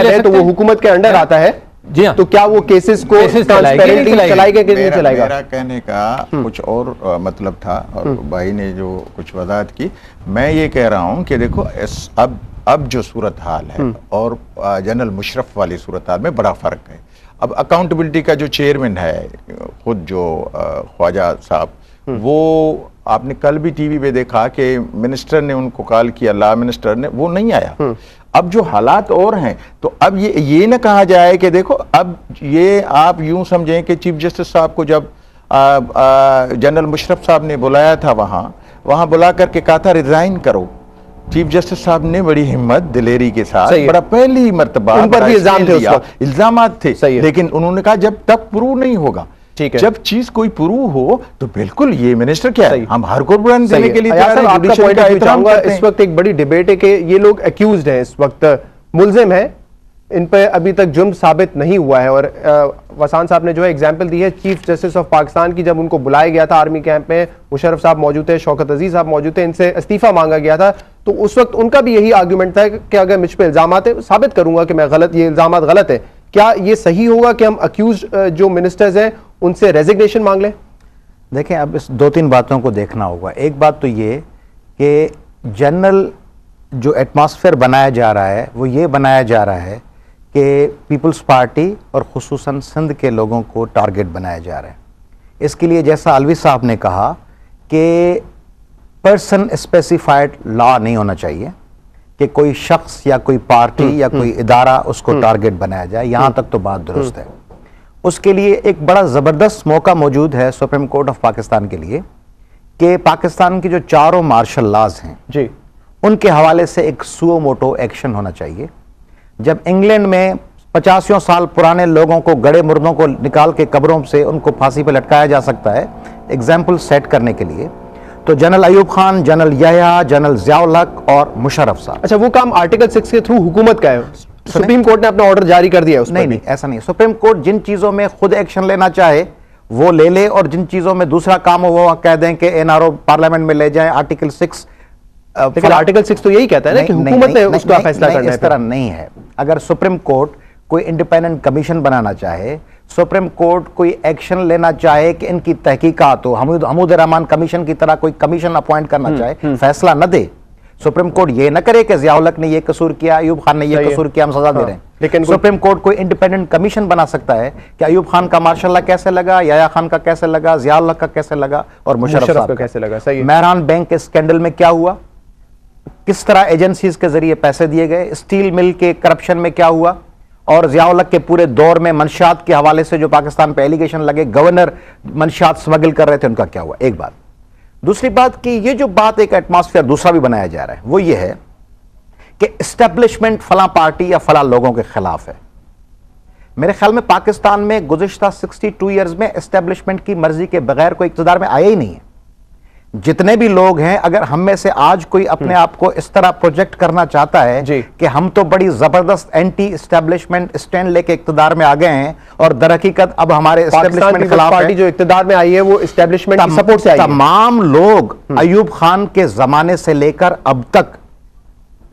शायद है तो वो हुकूमत के अंडर आता है। जी हाँ, तो क्या वो केसेस को ट्रांसपेरेंटली चलाएगा कि नहीं चलाएगा? मेरा कहने का कुछ और मतलब था, और भाई ने जो कुछ वजाहत की, मैं ये कह रहा हूँ कि देखो अब जो सूरत हाल है और जनरल मुशर्रफ वाली सूरत हाल में बड़ा फर्क है। अब अकाउंटेबिलिटी का जो चेयरमैन है खुद जो ख्वाजा साहब, वो आपने कल भी टीवी पे देखा कि मिनिस्टर ने उनको कॉल किया, लॉ मिनिस्टर ने, वो नहीं आया। अब जो हालात और हैं, तो अब ये ना कहा जाए कि देखो अब ये आप यूं समझें कि चीफ जस्टिस साहब को जब जनरल मुशर्रफ साहब ने बुलाया था वहां बुला करके कहा था रिजाइन करो, चीफ जस्टिस साहब ने बड़ी हिम्मत दिलेरी के साथ बड़ा पहली मर्तबा उन पर भी इल्जाम थे, उस वक्त इल्जामात थे, लेकिन उन्होंने कहा जब तक प्रूव नहीं होगा, जब चीज कोई प्रूव हो तो बिल्कुल ये मिनिस्टर क्या है, हम हर को बुरान देने के लिए तैयार हैं। इस वक्त एक बड़ी डिबेट है कि ये लोग एक्यूज्ड हैं, इस वक्त मुल्जिम हैं, इन पे अभी तक जुर्म साबित नहीं हुआ है। और वसान साहब ने जो है एग्जांपल दी है चीफ जस्टिस ऑफ पाकिस्तान की, जब उनको बुलाया गया था आर्मी कैंप में, मुशर्रफ साहब मौजूद थे, शौकत अजीज साहब मौजूद थे, इनसे इस्तीफा मांगा गया था, तो उस वक्त उनका भी यही आर्गूमेंट था कि अगर मुझ पर इल्जामात है, साबित करूंगा कि मैं गलत, ये इल्जामात गलत है। क्या ये सही होगा कि हम अक्यूज जो मिनिस्टर्स हैं उनसे रेजिग्नेशन मांग लें? देखें, अब इस 2-3 बातों को देखना होगा। एक बात तो ये कि जनरल जो एटमॉस्फेयर बनाया जा रहा है वो ये बनाया जा रहा है कि पीपल्स पार्टी और खुसूसन सिंध के लोगों को टारगेट बनाया जा रहा है। इसके लिए जैसा अलवी साहब ने कहा कि पर्सन स्पेसिफाइड लॉ नहीं होना चाहिए कि कोई शख्स या कोई पार्टी या कोई इदारा उसको टारगेट बनाया जाए, यहां तक तो बात दुरुस्त है। उसके लिए एक बड़ा ज़बरदस्त मौका मौजूद है सुप्रीम कोर्ट ऑफ पाकिस्तान के लिए कि पाकिस्तान की जो चारों मार्शल लॉज हैं जी, उनके हवाले से एक सुओ मोटो एक्शन होना चाहिए। जब इंग्लैंड में 50 साल पुराने लोगों को, गड़े मुर्दों को निकाल के कब्रों से उनको फांसी पर लटकाया जा सकता है एग्जाम्पल सेट करने के लिए, तो general Ayub Khan, general Yahya, general Ziaul हक और मुशर्रफ साहब। अच्छा, वो काम आर्टिकल 6 के थ्रू हुकूमत का है, सुप्रीम कोर्ट ने अपना ऑर्डर जारी कर दिया है उस पर? नहीं, ऐसा नहीं। सुप्रीम कोर्ट जिन चीजों में खुद एक्शन लेना चाहे वो ले ले, और जिन चीजों में दूसरा काम हो वो कह दें कि एनआरओ पार्लियामेंट में ले जाए, आर्टिकल 6। लेकिन आर्टिकल 6 तो यही कहता है ना कि हुकूमत ने उसका फैसला करना है। इस तरह नहीं है। अगर सुप्रीम कोर्ट कोई इंडिपेंडेंट कमीशन बनाना चाहे, सुप्रीम कोर्ट कोई एक्शन लेना चाहे कि इनकी तहकीकात हो, हमूद रहमान कमीशन की तरह कोई कमीशन अपॉइंट करना चाहे, फैसला न दे, सुप्रीम कोर्ट ये न करे कि ज़ियाउल हक ने ये कसूर किया, अयूब खान ने ये कसूर किया, हम सजा दे रहे हैं। लेकिन सुप्रीम कोर्ट कोई इंडिपेंडेंट कमीशन बना सकता है कि अयूब खान का मार्शल कैसे लगा, याह्या खान का कैसे लगा, ज़ियाउल हक का कैसे लगा और मुशर्रफ साहब का कैसे लगा। सही। मेहरान बैंक के स्कैंडल में क्या हुआ, किस तरह एजेंसीज के जरिए पैसे दिए गए, स्टील मिल के करप्शन में क्या हुआ, और ज़ियाउल हक के पूरे दौर में मंशियात के हवाले से जो पाकिस्तान पे एलिगेशन लगे, गवर्नर मंशियात स्मगल कर रहे थे, उनका क्या हुआ। एक बात। दूसरी बात कि ये जो बात एक एटमॉस्फेयर दूसरा भी बनाया जा रहा है वो ये है कि एस्टेब्लिशमेंट फला पार्टी या फला लोगों के खिलाफ है। मेरे ख्याल में पाकिस्तान में गुज़िश्ता 62 ईयर्स में एस्टेब्लिशमेंट की मर्जी के बगैर कोई इक़्तिदार में आया ही नहीं है। जितने भी लोग हैं, अगर हम में से आज कोई अपने आप को इस तरह प्रोजेक्ट करना चाहता है कि हम तो बड़ी जबरदस्त एंटी एस्टेब्लिशमेंट स्टैंड लेके इक़्तिदार में आ गए हैं, और दर हकीकत अब हमारे एस्टेब्लिशमेंट के खिलाफ पार्टी जो इक़्तिदार में आई है वो एस्टेब्लिशमेंट की सपोर्ट से आई है। तमाम लोग अयूब खान के जमाने से लेकर अब तक,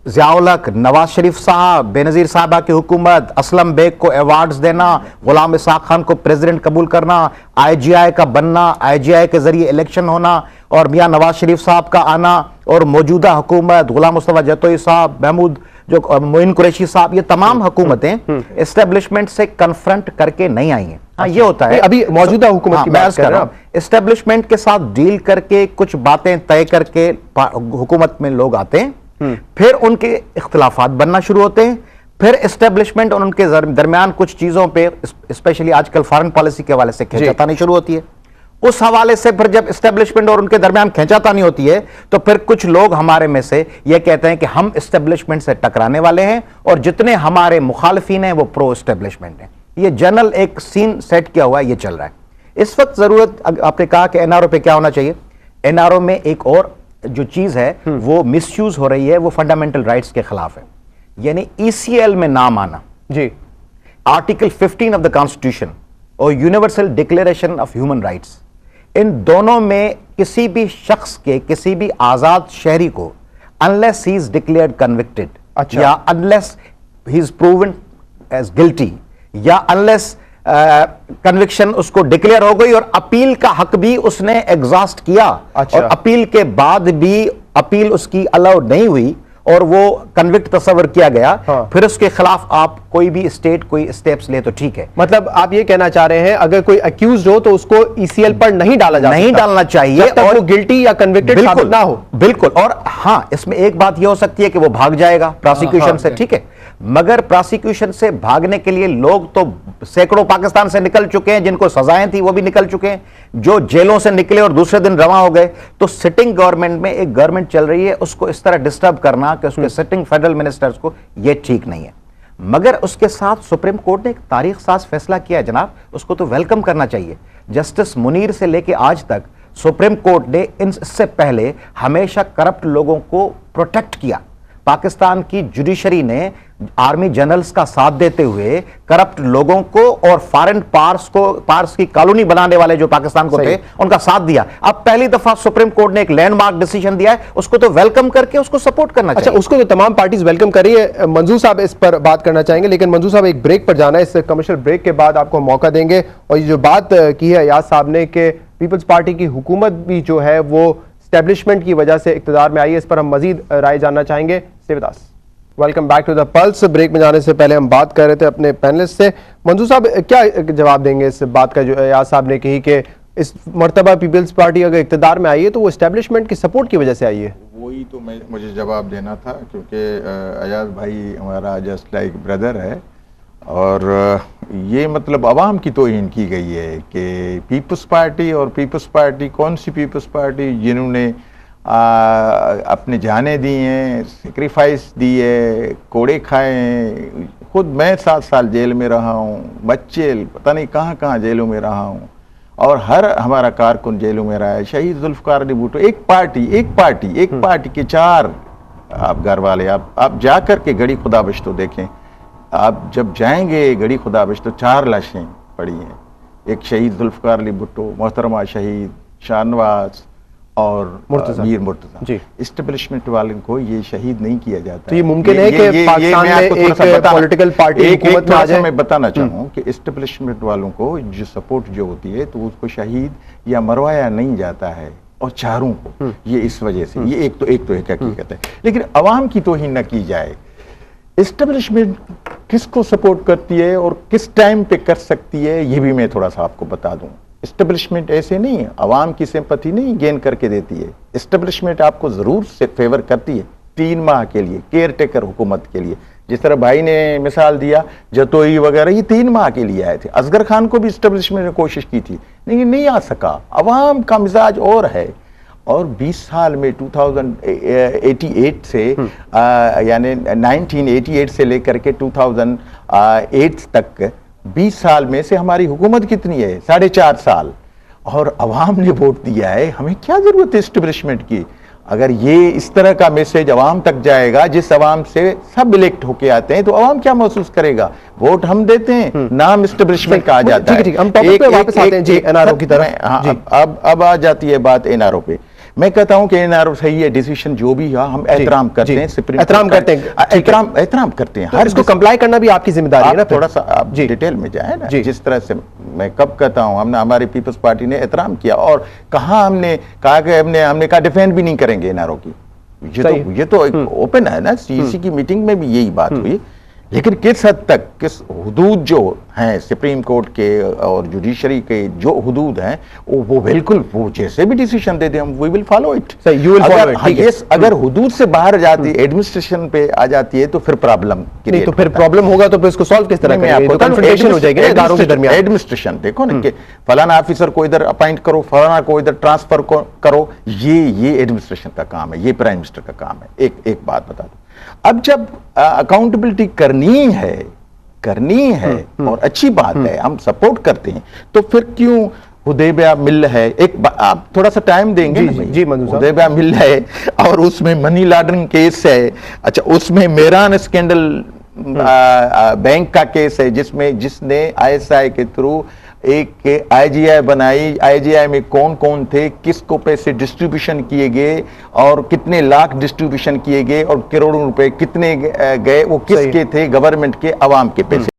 ज़ियाउल हक, नवाज शरीफ साहब, बेनज़ीर साहबा की हुकूमत, असलम बेग को अवार्ड्स देना, गुलाम इसाक खान को प्रेसिडेंट कबूल करना, IGI का बनना, IGI के जरिए इलेक्शन होना, और मियां नवाज शरीफ साहब का आना, और मौजूदा हुकूमत गुलाम मुस्तफा जतोई साहब, महमूद जो मोइन कुरैशी साहब, ये तमाम हुकूमतें एस्टेब्लिशमेंट से कन्फ्रंट करके नहीं आई हैं। हाँ, ये होता है अभी मौजूदा हुकूमत की बात कर रहा हूं, एस्टेब्लिशमेंट के साथ डील करके कुछ बातें तय करके हुकूमत में लोग आते हैं, फिर उनके इख्तिलाफात बनना शुरू होते हैं, फिर एस्टेब्लिशमेंट और उनके दरमियान कुछ चीजों पे, स्पेशली आजकल फॉरेन पॉलिसी के हवाले से खींचातानी शुरू होती है। उस हवाले से फिर जब एस्टेब्लिशमेंट और उनके दरमियान खींचातानी होती है तो फिर कुछ लोग हमारे में से ये कहते हैं कि हम एस्टेब्लिशमेंट से टकराने वाले हैं, और जितने हमारे मुखालिफिन हैं वो प्रो एस्टेब्लिशमेंट हैं। ये जनरल एक सीन सेट किया हुआ है, ये चल रहा है इस वक्त। जरूरत, आपने कहा कि एनआरओ पे क्या होना चाहिए, एनआरओ में एक और जो चीज है वो मिसयूज हो रही है, वो फंडामेंटल राइट्स के खिलाफ है। यानी ECL में नाम आना जी, आर्टिकल 15 ऑफ द कॉन्स्टिट्यूशन और universal declaration of human rights, इन दोनों में किसी भी शख्स के, किसी भी आजाद शहरी को, unless he is declared convicted या unless he is proven as guilty, या अनलेस कन्विक्शन उसको डिक्लेयर हो गई और अपील का हक भी उसने एग्जॉस्ट किया, अच्छा। और अपील के बाद भी अपील उसकी अलाउड नहीं हुई और वो कन्विक्ट तस्वर किया गया, हाँ। फिर उसके खिलाफ आप कोई भी स्टेट कोई स्टेप्स ले तो ठीक है। मतलब आप ये कहना चाह रहे हैं अगर कोई अक्यूज हो तो उसको ईसीएल पर नहीं डाला जा नहीं सकता, डालना चाहिए, जब तक और वो गिल्टी या कन्विक्टेड साबित ना हो। बिल्कुल। और हां, इसमें एक बात यह हो सकती है कि वो भाग जाएगा प्रोसिक्यूशन से, ठीक है, मगर प्रोसिक्यूशन से भागने के लिए लोग तो सैकड़ों पाकिस्तान से निकल चुके हैं, जिनको सजाएं थी वो भी निकल चुके हैं, जो जेलों से निकले और दूसरे दिन रवां हो गए। तो सिटिंग गवर्नमेंट में एक गवर्नमेंट चल रही है, उसको इस तरह डिस्टर्ब करना कि उसके सिटिंग फेडरल मिनिस्टर्स को यह ठीक नहीं है। मगर उसके साथ सुप्रीम कोर्ट ने एक तारीख साज फैसला किया जनाब, उसको तो वेलकम करना चाहिए। जस्टिस मुनीर से लेकर आज तक सुप्रीम कोर्ट ने इससे पहले हमेशा करप्ट लोगों को प्रोटेक्ट किया। पाकिस्तान की जुडिशरी ने आर्मी जनरल्स का साथ देते हुए करप्ट लोगों को और फॉरेन पार्स की कॉलोनी बनाने वाले जो पाकिस्तान को थे उनका साथ दिया। अब पहली दफा सुप्रीम कोर्ट ने एक लैंडमार्क डिसीजन दिया है, उसको तो वेलकम करके उसको सपोर्ट करना चाहिए। अच्छा, उसको तो तमाम पार्टीज वेलकम कर रही है। मंजूर साहब इस पर बात करना चाहेंगे, लेकिन मंजूर साहब एक ब्रेक पर जाना है, इस कमर्शियल ब्रेक के बाद आपको मौका देंगे। और ये जो बात की है अयाज साहब ने कि पीपल्स पार्टी की हुकूमत भी जो है वो एस्टेब्लिशमेंट की वजह से इक्तदार में आई है, इस पर हम मजीद राय जानना चाहेंगे। Stay with us. Welcome back to the pulse. Break में जाने से पहले हम बात कर रहे थे अपने पैनलिस्ट से। मंजूर साहब क्या जवाब देंगे इस बात का जो अयाज साहब ने कही कि इस मर्तबा पीपल्स पार्टी अगर इक्तदार में आई है तो वो एस्टेब्लिशमेंट की सपोर्ट की वजह से आई है? वही तो मुझे जवाब देना था, क्योंकि अयाज भाई हमारा जस्ट लाइक ब्रदर है, और ये मतलब अवाम की तौहीन की गई है कि पीपल्स पार्टी, और पीपल्स पार्टी कौन सी पीपल्स पार्टी जिन्होंने अपने जाने दी हैं, सेक्रीफाइस दी है, कोड़े खाए हैं। खुद मैं 7 साल जेल में रहा हूँ, बच्चे पता नहीं कहाँ कहाँ जेलों में रहा हूँ, और हर हमारा कारकुन जेलों में रहा है। शहीद जुल्फकार अली भुट्टो, एक पार्टी के 4 आप घर वाले, आप जा कर के गड़ी खुदाबश तो देखें, आप जब जाएंगे गड़ी खुदाबश तो 4 लाशें पड़ी हैं। एक शहीद जुल्फकार अली भुट्टो, मोहतरमा शहीद शाहनवाज और मीर मुर्तजा। इस्टेब्लिशमेंट वालों को ये शहीद नहीं किया जाता। तो ये मुमकिन है कि पाकिस्तान में एक पॉलिटिकल पार्टी हुकूमत में आ जाए? मैं बताना चाहूँ कि इस्टेब्लिशमेंट वालों को जो सपोर्ट जो होती है तो उसको शहीद या मरवाया नहीं जाता है, और 4 को ये इस वजह से, ये एक हकीकत है। लेकिन अवाम की तौहीन न की जाए। इस्टेब्लिशमेंट किसको सपोर्ट करती है और किस टाइम पे कर सकती है, ये भी मैं थोड़ा सा आपको बता दूं। इस्टेब्लिशमेंट ऐसे नहीं है, अवाम की सिंपैथी नहीं गेन करके देती है। इस्टेब्लिशमेंट आपको जरूर से फेवर करती है 3 माह के लिए, केयर टेकर हुकूमत के लिए। जिस तरह भाई ने मिसाल दिया जतोई वगैरह, ये 3 माह के लिए आए थे। असगर खान को भी इस्टेब्लिशमेंट ने कोशिश की थी, लेकिन नहीं आ सका। अवाम का मिजाज और है, और 20 साल में 2088 से यानी 1988 से लेकर के 2008 तक 20 साल में से हमारी हुकूमत कितनी है? 4.5 साल, और अवाम ने वोट दिया है। हमें क्या जरूरत है एस्टेब्लिशमेंट की? अगर ये इस तरह का मैसेज अवाम तक जाएगा, जिस अवाम से सब इलेक्ट होके आते हैं, तो अवाम क्या महसूस करेगा? वोट हम देते हैं, नाम एस्टेब्लिशमेंट का आ जाता है। हम टॉपिक पे वापस आते हैं जी, एनआरओ की तरफ। हाँ, अब आ जाती है बात एनआरओ पे। मैं कहता हूं कि एनआरओ सही है, डिसीजन जो भी है हम एहतराम करते हैं, एहतराम करते हैं। हर इसको कंप्लाई करना भी आपकी जिम्मेदारी है ना। थोड़ा सा आप डिटेल में जाए ना। जिस तरह से मैं कब कहता हूं, हमने हमारी पीपल्स पार्टी ने एहतराम किया, और कहा हमने कहा कि हमने कहा डिफेंड भी नहीं करेंगे एनआरओ की। ये तो एक ओपन है ना, सीसी की मीटिंग में भी यही बात हुई। लेकिन किस हद तक, किस हुदूद जो हैं सुप्रीम कोर्ट के और जुडिशरी के जो हुदूद हैं, वो बिल्कुल वो जैसे भी डिसीजन दे दे हम वी विल फॉलो इट। अगर हुदूद से बाहर जाती एडमिनिस्ट्रेशन पे आ जाती है तो फिर प्रॉब्लम नहीं, तो फिर प्रॉब्लम होगा तो फिर इसको सॉल्व किस तरह करेंगे? तो कन्फ्रंटेशन हो जाएगी इदारों के दरमियान। एडमिनिस्ट्रेशन देखो ना कि फलाना ऑफिसर को इधर अपॉइंट करो, फलाना को इधर ट्रांसफर करो, ये एडमिनिस्ट्रेशन का काम है, ये प्राइम मिनिस्टर का काम है। एक बात बता दो, अब जब अकाउंटेबिलिटी करनी है और अच्छी बात है, हम सपोर्ट करते हैं, तो फिर क्यों हुदैबिया मिल है? आप थोड़ा सा टाइम देंगे ना जी मंजूर साहब। हुदैबिया मिल है और उसमें मनी लॉन्ड्रिंग केस है। अच्छा, उसमें मेरान स्कैंडल बैंक का केस है, जिसने ISI के थ्रू एक IGI बनाई। IGI में कौन कौन थे, किसको पैसे डिस्ट्रीब्यूशन किए गए, और कितने लाख डिस्ट्रीब्यूशन किए गए, और करोड़ों रुपए कितने गए, वो किसके थे? गवर्नमेंट के, अवाम के पैसे।